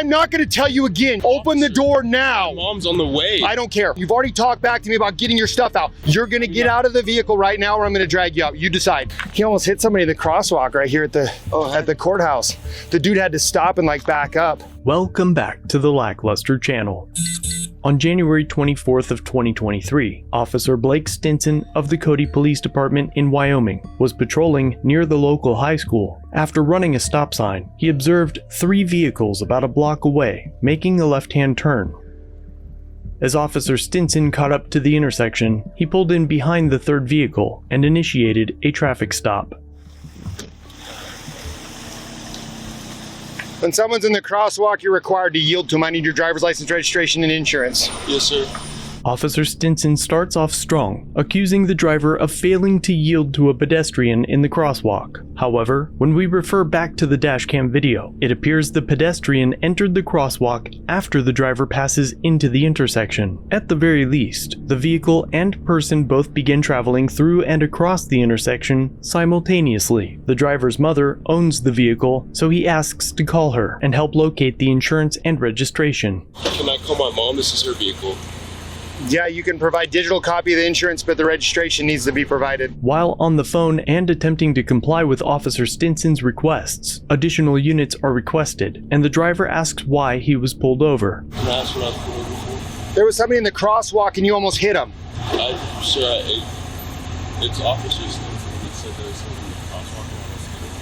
I'm not gonna tell you again. Open the door now. My mom's on the way. I don't care. You've already talked back to me about getting your stuff out. You're gonna get out of the vehicle right now or I'm gonna drag you out. You decide. He almost hit somebody in the crosswalk right here at the courthouse. The dude had to stop and like back up. Welcome back to the LackLuster channel. On January 24th of 2023, Officer Blake Stinson of the Cody Police Department in Wyoming was patrolling near the local high school. After running a stop sign, he observed 3 vehicles about a block away, making a left-hand turn. As Officer Stinson caught up to the intersection, he pulled in behind the 3rd vehicle and initiated a traffic stop. When someone's in the crosswalk, you're required to yield to them. I need your driver's license, registration, and insurance. Yes, sir. Officer Stinson starts off strong, accusing the driver of failing to yield to a pedestrian in the crosswalk. However, when we refer back to the dashcam video, it appears the pedestrian entered the crosswalk after the driver passes into the intersection. At the very least, the vehicle and person both begin traveling through and across the intersection simultaneously. The driver's mother owns the vehicle, so he asks to call her and help locate the insurance and registration. Can I call my mom? This is her vehicle. Yeah, you can provide digital copy of the insurance, but the registration needs to be provided. While on the phone and attempting to comply with Officer Stinson's requests, additional units are requested, and the driver asks why he was pulled over. Can I ask what I was pulled over for? There was somebody in the crosswalk and you almost hit him. It's Officer Stinson that said there was something in the crosswalk and almost hit him.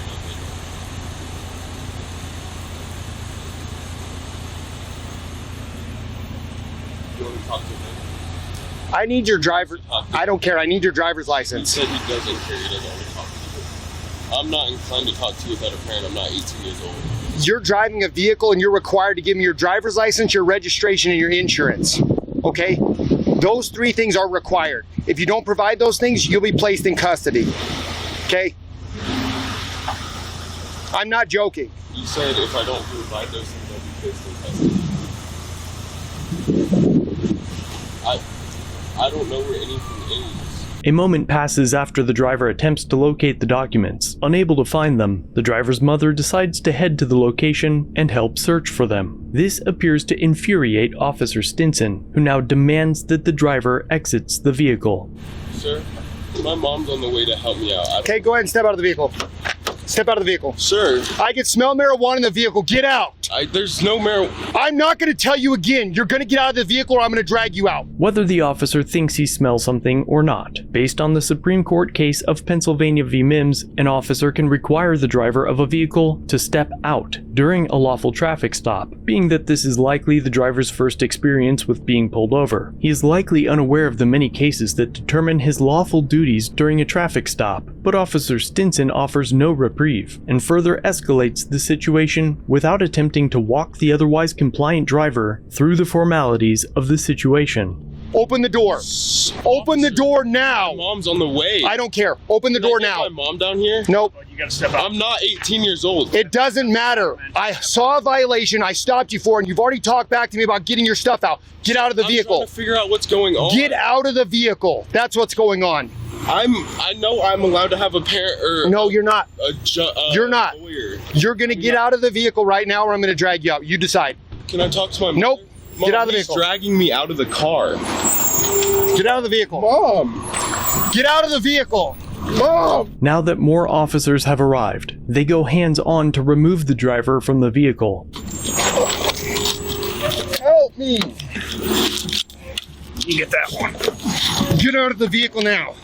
You want to talk to him? I need your driver. I don't care. I need your driver's He license. said he doesn't care. He doesn't want to talk to you. I'm not inclined to talk to you without a parent. I'm not 18 years old. You're driving a vehicle and you're required to give me your driver's license, your registration, and your insurance. Okay? Those 3 things are required. If you don't provide those things, you'll be placed in custody. Okay? I'm not joking. You said if I don't provide those things, I'll be placed in custody. I don't know where anything is. A moment passes after the driver attempts to locate the documents. Unable to find them, the driver's mother decides to head to the location and help search for them. This appears to infuriate Officer Stinson, who now demands that the driver exits the vehicle. Sir, my mom's on the way to help me out. Okay, go ahead and step out of the vehicle. Step out of the vehicle. Sir. I can smell marijuana in the vehicle. Get out. There's no marijuana. I'm not going to tell you again. You're going to get out of the vehicle or I'm going to drag you out. Whether the officer thinks he smells something or not, based on the Supreme Court case of Pennsylvania v. Mims, an officer can require the driver of a vehicle to step out during a lawful traffic stop. Being that this is likely the driver's first experience with being pulled over, he is likely unaware of the many cases that determine his lawful duties during a traffic stop. But Officer Stinson offers no reprieve and further escalates the situation without attempting to walk the otherwise compliant driver through the formalities of the situation. Open the door. Open the door now. My mom's on the way. I don't care. Open the door Can I now. get my mom down here? Nope. You gotta step out. I'm not 18 years old. It doesn't matter. I saw a violation. I stopped you for it, and you've already talked back to me about getting your stuff out. Get out of the I'm vehicle. trying to figure out what's going on. Get out of the vehicle. That's what's going on. I know I'm allowed to have a parent or No, you're not. You're not. Lawyer. You're going to get out of the vehicle right now or I'm going to drag you out. You decide. Can I talk to my mom? Nope. Mom, Get out of the he's vehicle. dragging me out of the car. Get out of the vehicle. Mom. Get out of the vehicle. Mom. Now that more officers have arrived, they go hands-on to remove the driver from the vehicle. Help me. You get that one. Get out of the vehicle now.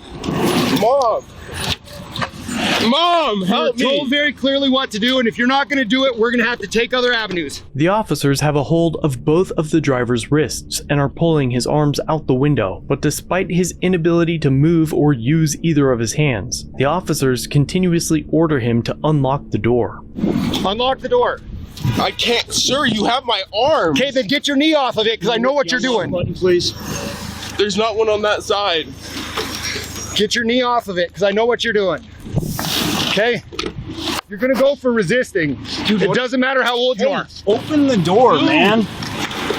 Mom, help You're told me. very clearly what to do, and if you're not going to do it, we're going to have to take other avenues. The officers have a hold of both of the driver's wrists and are pulling his arms out the window, but despite his inability to move or use either of his hands, the officers continuously order him to unlock the door. Unlock the door. I can't. Sir, you have my arm. Okay, then get your knee off of it because I know what you're doing. Button, please. There's not one on that side. Get your knee off of it because I know what you're doing. Okay? You're going to go for resisting. Dude, it doesn't matter how old you are. Open the door, man.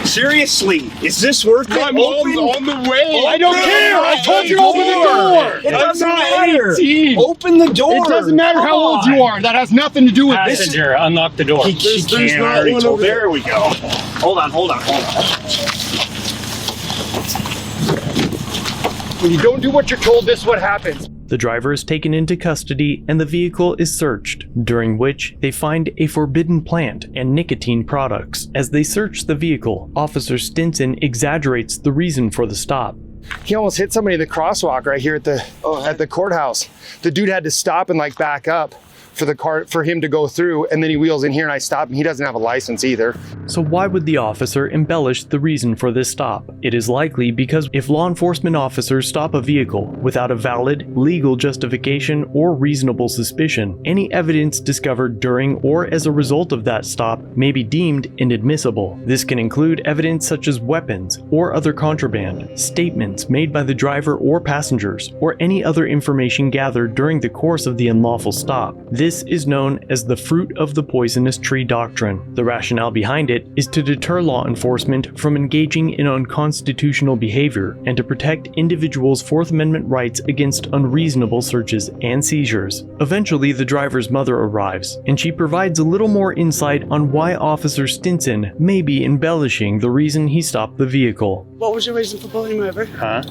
Seriously, is this worth it? My mom's on the way. I don't care. I told you to open the door. It doesn't matter. 18. Open the door. It doesn't matter how old you are. That has nothing to do with this. Passenger, unlock the door. There's can't. not Already one told over her. there. We go. Hold on. When you don't do what you're told, this is what happens. The driver is taken into custody and the vehicle is searched, during which they find a forbidden plant and nicotine products. As they search the vehicle, Officer Stinson exaggerates the reason for the stop. He almost hit somebody in the crosswalk right here at the courthouse. The dude had to stop and like back up for him to go through, and then he wheels in here and I stop him. He doesn't have a license either. So why would the officer embellish the reason for this stop? It is likely because if law enforcement officers stop a vehicle without a valid, legal justification or reasonable suspicion, any evidence discovered during or as a result of that stop may be deemed inadmissible. This can include evidence such as weapons or other contraband, statements made by the driver or passengers, or any other information gathered during the course of the unlawful stop. This is known as the fruit of the poisonous tree doctrine. The rationale behind it is to deter law enforcement from engaging in unconstitutional behavior and to protect individuals' Fourth Amendment rights against unreasonable searches and seizures. Eventually, the driver's mother arrives, and she provides a little more insight on why Officer Stinson may be embellishing the reason he stopped the vehicle. What was your reason for pulling him over? Huh?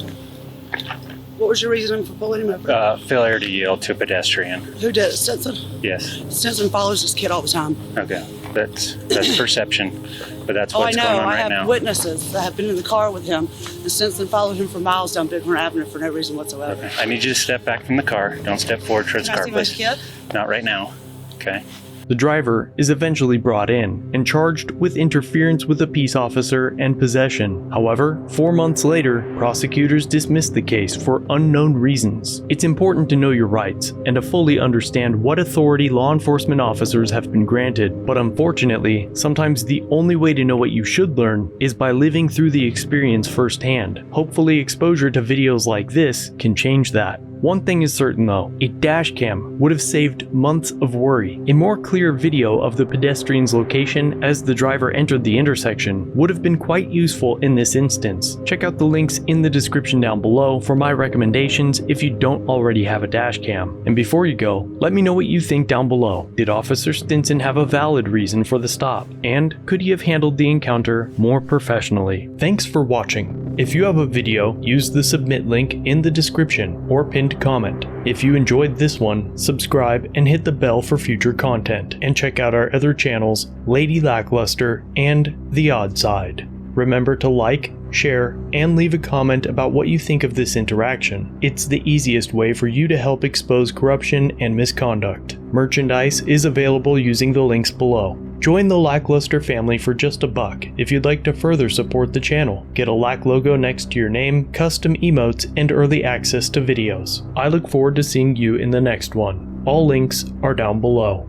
What was your reason for pulling him over? Failure to yield to a pedestrian. Who did it? Stinson? Yes. Stinson follows this kid all the time. Okay. That's perception, but that's Oh, I what's know. going on I right have now. witnesses that have been in the car with him, and Stinson followed him for miles down Bighorn Avenue for no reason whatsoever. Okay. I need you to step back from the car. Don't step forward towards the Can I car, see my please. kid? Not right now. Okay. The driver is eventually brought in and charged with interference with a peace officer and possession. However, 4 months later, prosecutors dismissed the case for unknown reasons. It's important to know your rights and to fully understand what authority law enforcement officers have been granted, but unfortunately, sometimes the only way to know what you should learn is by living through the experience firsthand. Hopefully, exposure to videos like this can change that. One thing is certain though, a dash cam would have saved months of worry. A more clear video of the pedestrian's location as the driver entered the intersection would have been quite useful in this instance. Check out the links in the description down below for my recommendations if you don't already have a dash cam. And before you go, let me know what you think down below. Did Officer Stinson have a valid reason for the stop? And could he have handled the encounter more professionally? Thanks for watching. If you have a video, use the submit link in the description or pinned comment. If you enjoyed this one, subscribe and hit the bell for future content, and check out our other channels, Lady LackLuster and The Odd Side. Remember to like, share, and leave a comment about what you think of this interaction. It's the easiest way for you to help expose corruption and misconduct. Merchandise is available using the links below. Join the LackLuster family for just $1 if you'd like to further support the channel. Get a Lack logo next to your name, custom emotes, and early access to videos. I look forward to seeing you in the next one. All links are down below.